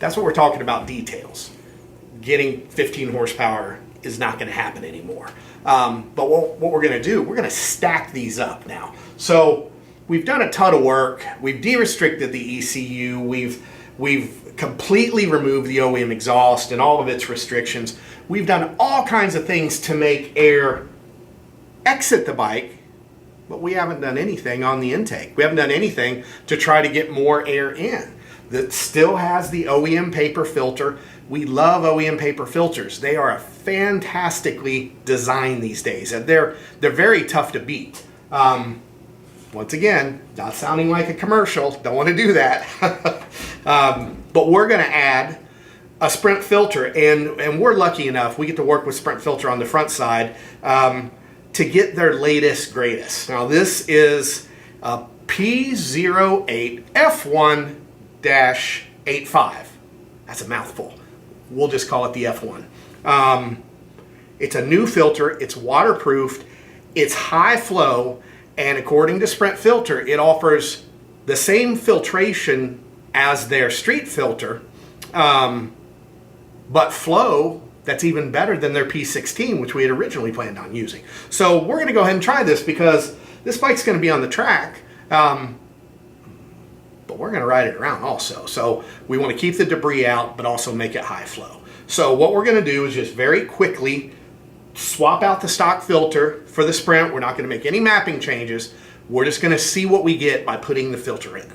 That's what we're talking about, details. Getting 15 horsepower is not going to happen anymore. But what we're going to do, we're going to stack these up now. So we've done a ton of work. We've de-restricted the ECU. We've completely removed the OEM exhaust and all of its restrictions. We've done all kinds of things to make air exit the bike, but we haven't done anything on the intake. We haven't done anything to try to get more air in. That still has the OEM paper filter. We love OEM paper filters. They are fantastically designed these days, and they're very tough to beat. Once again, not sounding like a commercial, don't want to do that. But we're going to add a Sprint filter, and we're lucky enough, we get to work with Sprint Filter on the front side to get their latest, greatest. Now this is a P08F1-85. That's a mouthful. We'll just call it the F1. It's a new filter, it's waterproofed, it's high flow, and according to Sprint Filter, it offers the same filtration as their street filter, but flow that's even better than their P16, which we had originally planned on using. So we're going to go ahead and try this because this bike's going to be on the track, but we're going to ride it around also. So we want to keep the debris out, but also make it high flow. So what we're going to do is just very quickly swap out the stock filter for the Sprint. We're not going to make any mapping changes. We're just going to see what we get by putting the filter in.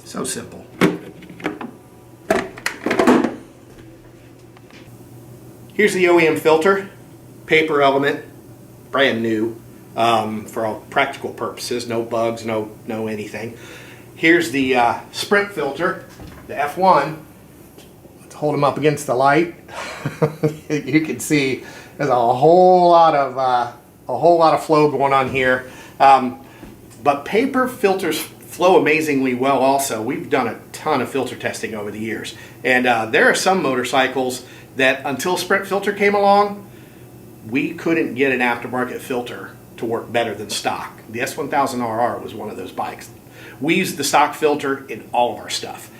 So simple. Here's the OEM filter, paper element, brand new, for all practical purposes, no bugs, no anything. Here's the Sprint filter, the F1. Let's hold them up against the light. You can see there's a whole lot of flow going on here. But paper filters flow amazingly well also. We've done a ton of filter testing over the years, and there are some motorcycles that until Sprint Filter came along, we couldn't get an aftermarket filter to work better than stock. The S1000RR was one of those bikes. We used the stock filter in all of our stuff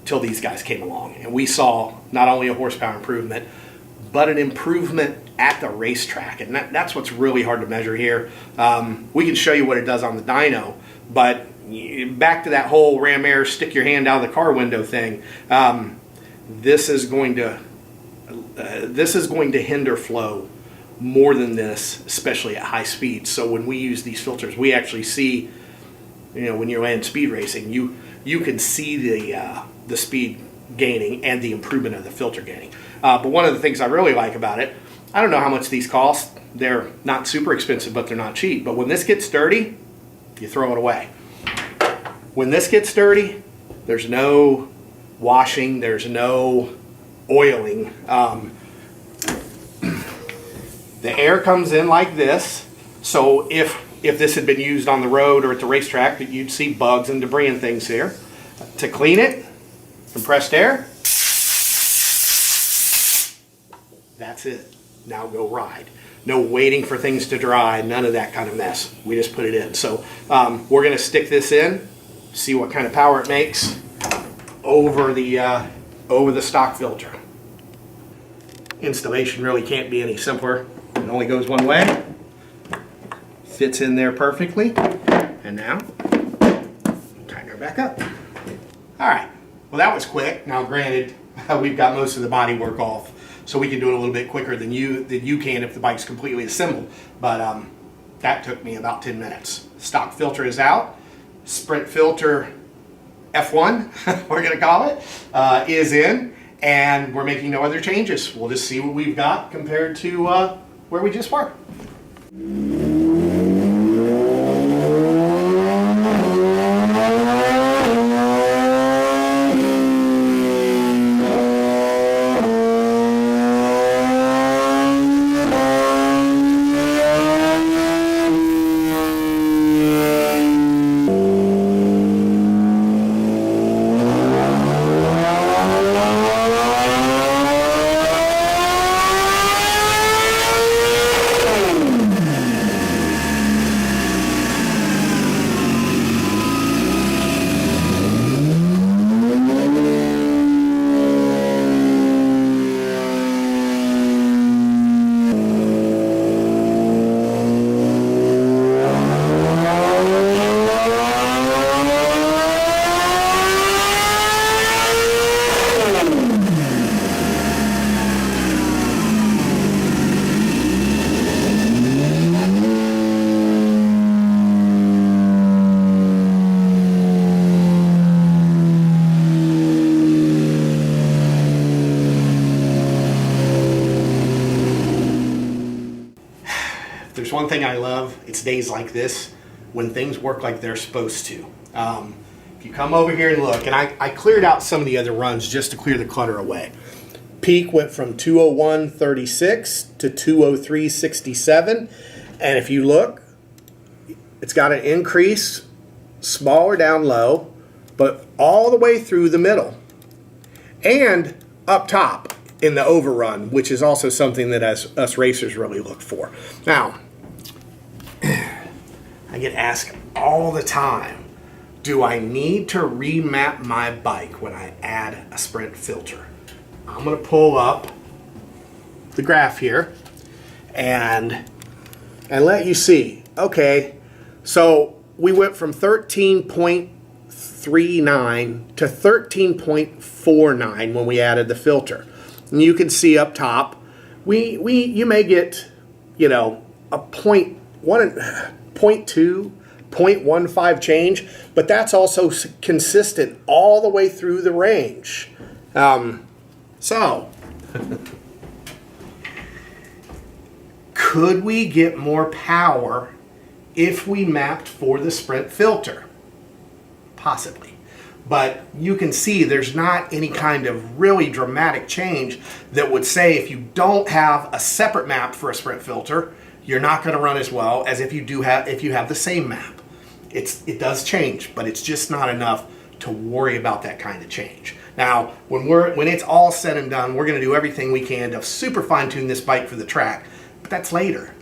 till these guys came along, and we saw not only a horsepower improvement, but an improvement at the racetrack, and that's what's really hard to measure here. We can show you what it does on the dyno, but back to that whole ram air, stick your hand out of the car window thing. This is going to hinder flow more than this, especially at high speeds. So when we use these filters, we actually see, when you're in speed racing, you can see the speed gaining and the improvement of the filter gaining. But one of the things I really like about it, I don't know how much these cost. They're not super expensive, but they're not cheap. But when this gets dirty, you throw it away. When this gets dirty, there's no washing, there's no oiling. The air comes in like this, so if this had been used on the road or at the racetrack, you'd see bugs and debris and things here. To clean it, compressed air, that's it. Now go ride. No waiting for things to dry, none of that kind of mess. We just put it in. So we're going to stick this in, see what kind of power it makes over the stock filter. Installation really can't be any simpler. It only goes one way. Fits in there perfectly. And now, tighten her back up. All right. Well, that was quick. Now, granted, we've got most of the body work off, so we can do it a little bit quicker than you can if the bike's completely assembled. But that took me about 10 minutes. Stock filter is out. Sprint Filter F1, we're going to call it, is in, and we're making no other changes. We'll just see what we've got compared to where we just were. one thing I love. It's days like this when things work like they're supposed to. If you come over here and look, and I cleared out some of the other runs just to clear the clutter away. Peak went from 201.36 to 203.67, and if you look, it's got an increase, smaller down low, but all the way through the middle, and up top in the overrun, which is also something that us racers really look for. Now, I get asked all the time, do I need to remap my bike when I add a Sprint filter? I'm going to pull up the graph here and let you see. Okay, so we went from 13.39 to 13.49 when we added the filter. And you can see up top, you may get, you know, a 0.2, 0.15 change, but that's also consistent all the way through the range. So, could we get more power if we mapped for the Sprint filter? Possibly. But you can see there's not any kind of really dramatic change that would say if you don't have a separate map for a Sprint filter, you're not going to run as well as if you have the same map. It does change, but it's just not enough to worry about that kind of change. Now, when it's all said and done, we're going to do everything we can to super fine-tune this bike for the track, but that's later.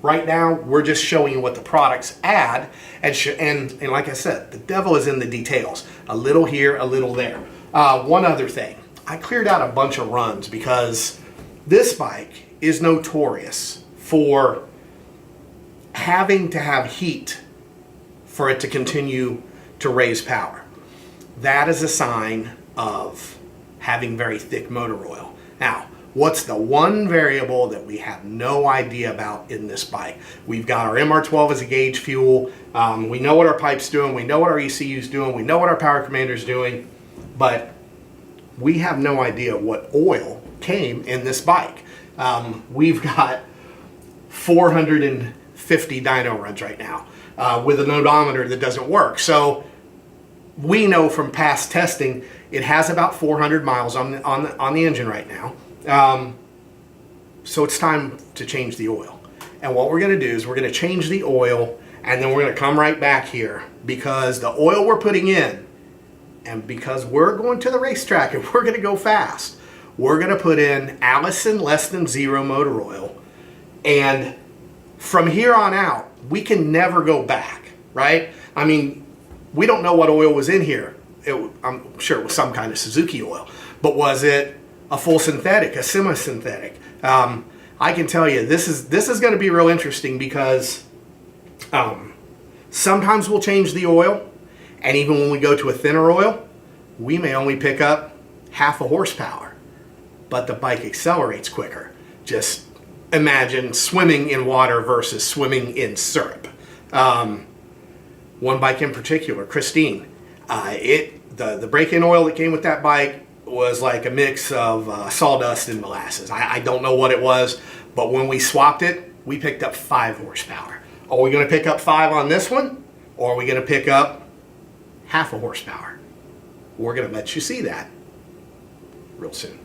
Right now, we're just showing you what the products add, and like I said, the devil is in the details. A little here, a little there. One other thing, I cleared out a bunch of runs because this bike is notorious for having to have heat for it to continue to raise power. That is a sign of having very thick motor oil. Now, what's the one variable that we have no idea about in this bike? We've got our MR12 as a gauge fuel. We know what our pipe's doing. We know what our ECU's doing. We know what our power commander's doing. But we have no idea what oil came in this bike. We've got 450 dyno runs right now with an odometer that doesn't work. So we know from past testing it has about 400 miles on the engine right now. So it's time to change the oil. And what we're going to do is we're going to change the oil, and then we're going to come right back here because the oil we're putting in, and because we're going to the racetrack and we're going to go fast, we're going to put in Allison less than zero motor oil. And from here on out, we can never go back, right? I mean, we don't know what oil was in here. I'm sure it was some kind of Suzuki oil, but was it a full synthetic, a semi-synthetic? I can tell you this is going to be real interesting because sometimes we'll change the oil, and even when we go to a thinner oil, we may only pick up half a horsepower, but the bike accelerates quicker. Just imagine swimming in water versus swimming in syrup. One bike in particular, Christine, the break-in oil that came with that bike was like a mix of sawdust and molasses. I don't know what it was, but when we swapped it, we picked up 5 horsepower. Are we going to pick up 5 on this one, or are we going to pick up half a horsepower? We're going to let you see that real soon.